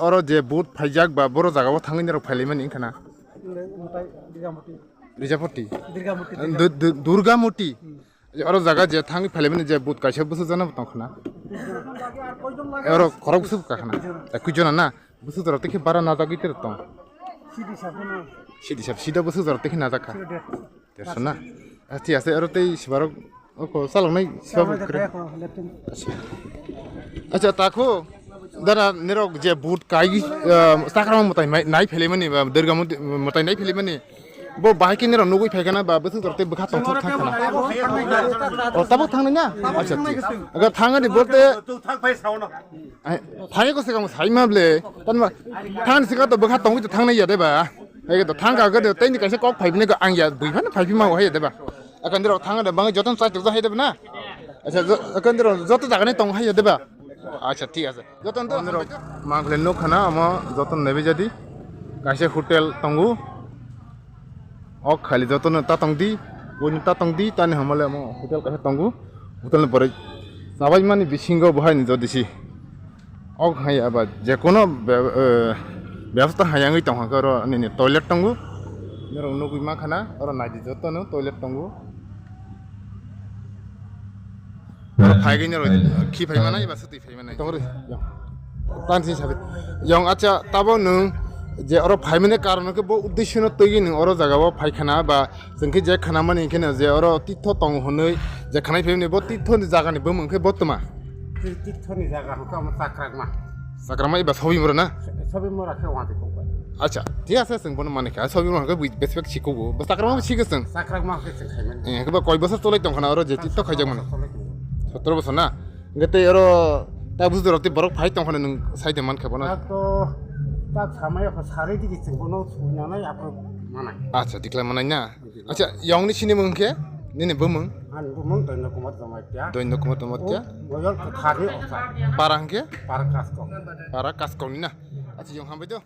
Oro je boot phaijak ba boro jagao thangni rok phailaiman inkana Rijapoti Durgamoti oro jaga je thangi phailaiman je boot kaisa busu jana tongkhana oro khorok busu kakhana ekujona na busu jara tekhi bara na jagite tong sida busu jara tekhi na jakha tersona ati ase oro tei sibarok ko salongnai sibab kre acha takho dara nerok je boot kai sakram motai nai phailaiman ba Durgamoti motai nai phailaiman bo bahai kinero nugui phaigana ba busu jara te bkha tong thakana o tabo thangna na acha tik agar thangani bolte thang phai sauna phai ko sekam saimable tanma thang sika to bkha tong to thangna ya de ba ai to thang ga ga de tei ni kaisa kok phai bne ko ang ya buihan phai bi ma ho ya de ba akan dero thang da bang joton sai to hai de na acha akan dero joto jaga ne tong hai ya de ba acha ঠিক আছে joton to dero mangle no khana ama joton nebe jadi kaisa hotel tongu ok khali joton ta tongdi boni ta tongdi tani hamale ama hotel kaisa tongu hotel ne pore sabai mani bisingo bahai ni jodisi ok hai aba je kono ব্যবস্থা হায়াঙ্গই তং হাকর নি toilet টঙ্গু নেরং নগুই মা খানা আর নাইদি যতনো toilet টঙ্গু আর ফাইগৈ নের খি ফাইমানা এবা সুতি ফাইমানা তংরে তানসি সাবে young আচ্ছা তাবো নং যে আর ফাইমানে কারণকে ব উদ্দেশ্য ন তৈগি নং আর জায়গাবো ফাইখানা বা जोंखि যে খানা মানে এখানে যে আর তীর্থ টং হनै যে খানাই ফাইমনে ব তীর্থনি জায়গানি ব মংকে বতমা তীর্থনি জায়গা হতো আমার চাকরাকমা সাকরামা এবা সবই মরনা সবই মরা খেও আতে কো আচ্ছা ঠিক আছে जों বন মানে খা সবই মরকে বেসবেক শিকোবো বা সাকরামা শিগেছং চাকরাকমা হইছে খাইমেন একেবা কয় বছর চলাই তংখানা আর যে তীর্থ খাইজাক মানে 17 বছর না গতে আর তা বুঝতে রতি বরক ফাই তংখানা নং সাইদে মান খাবো না তো তা সামায় সারে দিকে চিংবনো সুনানাই আপনি মানাই আচ্ছা দিকলা মানাই না আচ্ছা ইয়ংনি সিনি মংকে নিনে বমং আন বুমং দৈন্য কুমার জমাইতিয়া দৈন্য কুমার তমতিয়া ময়ল খারি অসা পারাংকে পার কাস্ক para kaskong ni na. At yung hambay do.